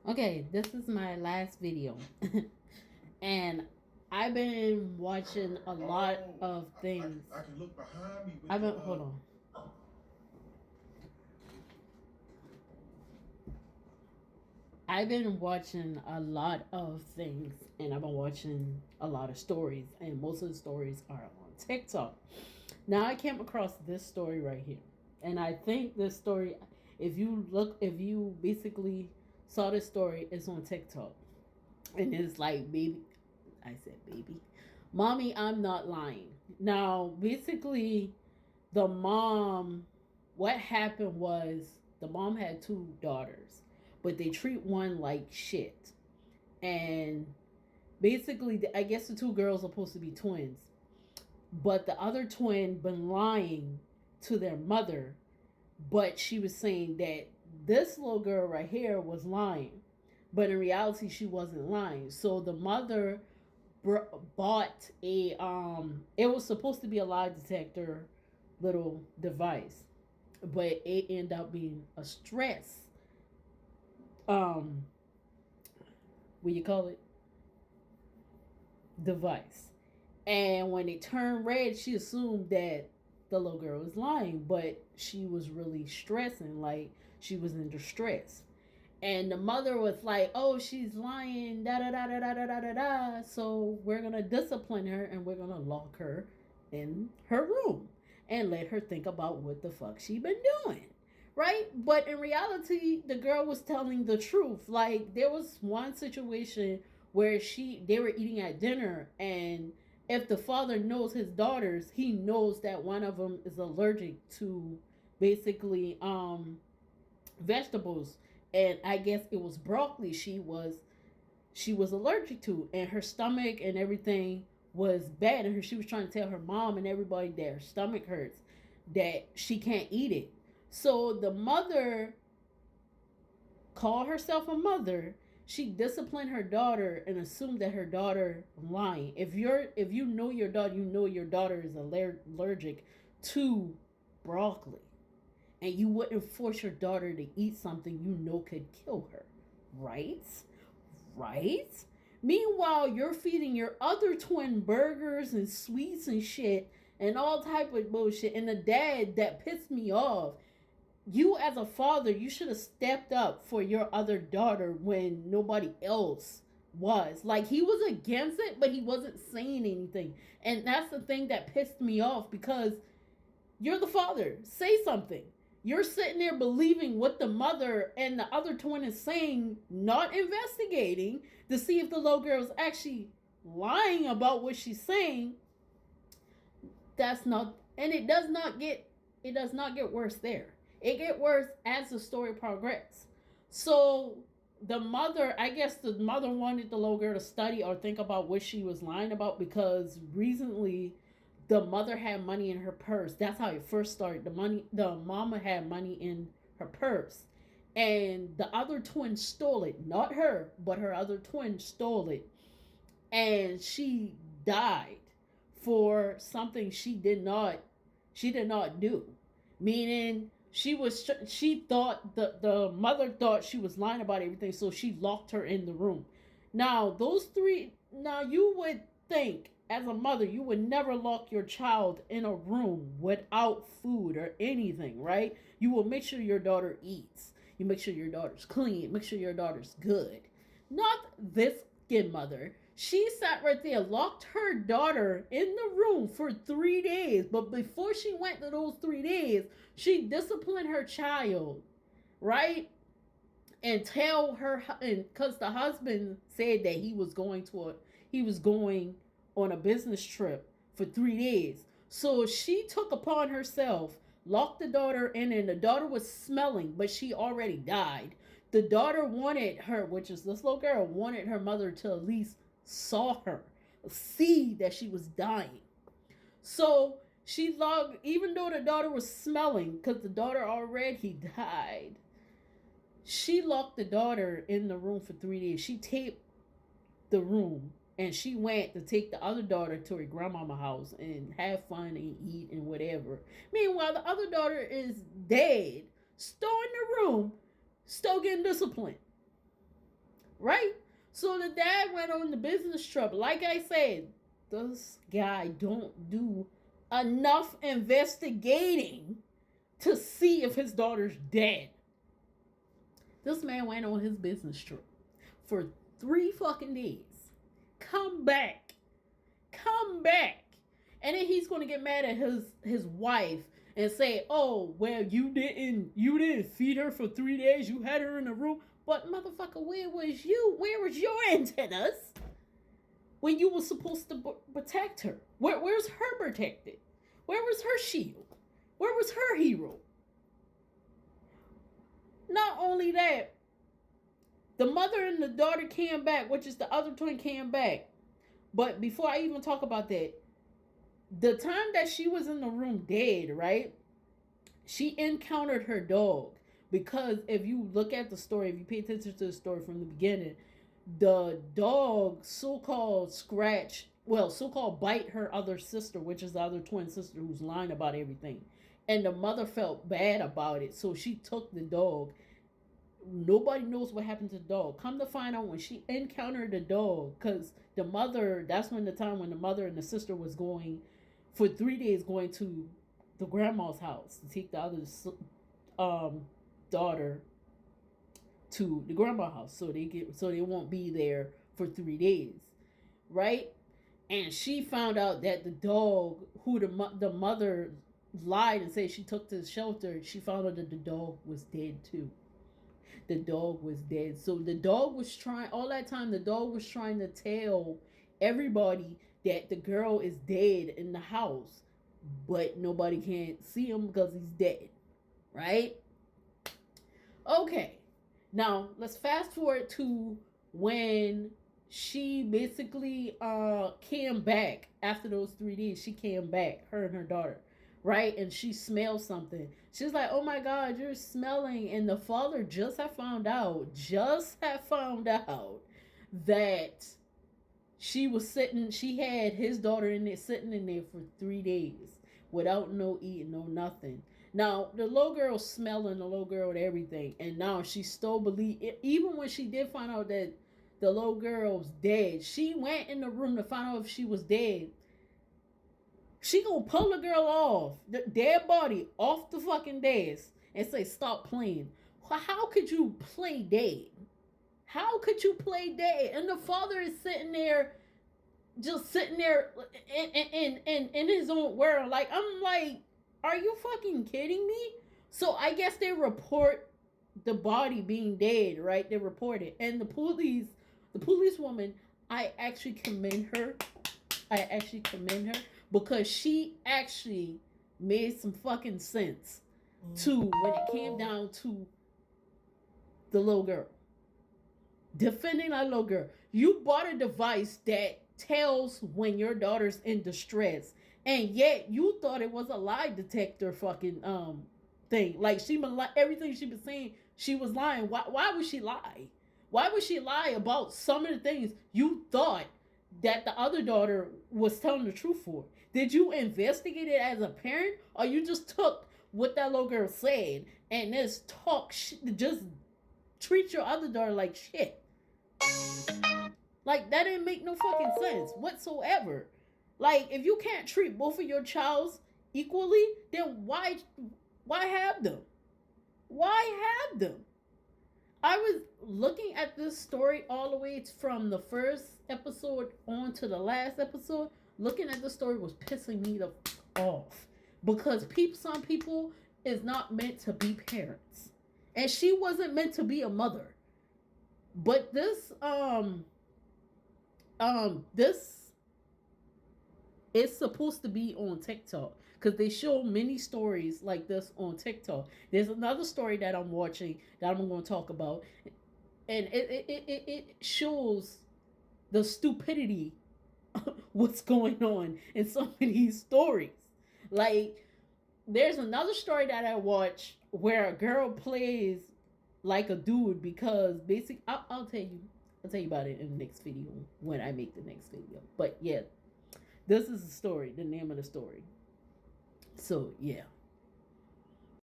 Okay, this is my last video. And I've been watching a lot of things. I can look behind me. I've been, hold on. I've been watching a lot of things and I've been watching a lot of stories, and most of the stories are on TikTok. Now I came across this story right here. And I think this story, if you basically saw this story, it's on TikTok. And it's like, baby, I said, baby, mommy, I'm not lying. Now, basically, the mom, what happened was the mom had two daughters, but they treat one like shit. And basically, I guess the two girls are supposed to be twins, but the other twin been lying to their mother, but she was saying that this little girl right here was lying, but in reality she wasn't lying. So the mother bought a it was supposed to be a lie detector little device, but it ended up being a stress what you call it, device. And when it turned red, she assumed that the little girl was lying, but she was really stressing, like she was in distress. And the mother was like, "Oh, she's lying, da da da da da da da da. So we're gonna discipline her and we're gonna lock her in her room and let her think about what the fuck she been doing." Right? But in reality, the girl was telling the truth. Like there was one situation where they were eating at dinner, and if the father knows his daughters, he knows that one of them is allergic to basically vegetables, and I guess it was broccoli she was allergic to, and her stomach and everything was bad, and she was trying to tell her mom and everybody that her stomach hurts, that she can't eat it. So the mother called herself a mother. She disciplined her daughter and assumed that her daughter lying. If you know your daughter, you know your daughter is allergic to broccoli, and you wouldn't force your daughter to eat something you know could kill her, right? Right? Meanwhile, you're feeding your other twin burgers and sweets and shit and all type of bullshit. And the dad, that pissed me off. You as a father, you should have stepped up for your other daughter when nobody else was. Like he was against it, but he wasn't saying anything. And that's the thing that pissed me off, because you're the father. Say something. You're sitting there believing what the mother and the other twin is saying, not investigating to see if the little girl is actually lying about what she's saying. That's not, and it does not get worse there. It get worse as the story progresses. So the mother, I guess the mother wanted the little girl to study or think about what she was lying about, because recently the mother had money in her purse. That's how it first started. The mama had money in her purse, and the other twin stole it. Not her, but her other twin stole it, and she died for something she did not do. Meaning she thought the mother thought she was lying about everything, so she locked her in the room. Now those three, now you would think as a mother you would never lock your child in a room without food or anything, right? You will make sure your daughter eats, you make sure your daughter's clean, make sure your daughter's good. Not this skin mother. She sat right there, locked her daughter in the room for 3 days. But before she went to those 3 days, she disciplined her child, right? And tell her, and because the husband said that he was going on a business trip for 3 days. So she took upon herself, locked the daughter in, and the daughter was smelling, but she already died. The daughter wanted her, which is this little girl, wanted her mother to at least saw her, see that she was dying. So she logged, even though the daughter was smelling, because the daughter already died. She locked the daughter in the room for 3 days. She taped the room, and she went to take the other daughter to her grandmama house and have fun and eat and whatever. Meanwhile, the other daughter is dead, still in the room, still getting disciplined. right? So the dad went on the business trip. Like I said, this guy don't do enough investigating to see if his daughter's dead. This man went on his business trip for 3 fucking days. Come back. Come back. And then he's gonna get mad at his wife and say, "Oh, well, you didn't feed her for 3 days. You had her in a room." But motherfucker, where was you? Where was your antennas when you were supposed to protect her? Where's her protected? Where was her shield? Where was her hero? Not only that, the mother and the daughter came back, which is the other twin came back. But before I even talk about that, the time that she was in the room dead, right? She encountered her dog. Because if you look at the story, if you pay attention to the story from the beginning, the dog so-called bite her other sister, which is the other twin sister who's lying about everything. And the mother felt bad about it, so she took the dog. Nobody knows what happened to the dog. Come to find out, when she encountered the dog, because the mother, that's when the time when the mother and the sister was going for 3 days, going to the grandma's house to take the other daughter to the grandma's house, so they won't be there for 3 days, right? And she found out that the dog, who the mother lied and said she took to the shelter, she found out that the dog was dead too. The dog was dead. So the dog was trying, all that time, the dog was trying to tell everybody that the girl is dead in the house, but nobody can see him because he's dead, right? Okay, now let's fast forward to when she basically came back after those 3 days. She came back, her and her daughter, right? And she smelled something. She's like, "Oh my God, you're smelling." And the father just had found out that she had his daughter in there, sitting in there for 3 days without no eating, no nothing. Now the little girl smelling, the little girl and everything, and now she still believe it. Even when she did find out that the little girl's dead, she went in the room to find out if she was dead. She gonna pull the girl off, the dead body, off the fucking desk and say, "Stop playing." How could you play dead? How could you play dead? And the father is sitting there, just sitting there in his own world. Like, I'm like, are you fucking kidding me? So I guess they report the body being dead, right? They report it. And the police woman, I actually commend her. Because she actually made some fucking sense to when it came down to the little girl. Defending that little girl. You bought a device that tells when your daughter's in distress, and yet you thought it was a lie detector fucking thing. Like, she been everything she been saying, she was lying. Why would she lie? Why would she lie about some of the things you thought that the other daughter was telling the truth for? Did you investigate it as a parent, or you just took what that little girl said and just treat your other daughter like shit? Like, that didn't make no fucking sense whatsoever. Like, if you can't treat both of your childs equally, then why have them? Why have them? I was looking at this story all the way from the first episode on to the last episode. Looking at the story was pissing me the off, because some people is not meant to be parents, and she wasn't meant to be a mother. But this is supposed to be on TikTok, because they show many stories like this on TikTok. There's another story that I'm watching that I'm going to talk about, and it shows the stupidity what's going on in some of these stories. Like, there's another story that I watch where a girl plays like a dude, because basically I'll tell you about it in the next video when I make the next video. But yeah, this is the story, the name of the story. So yeah.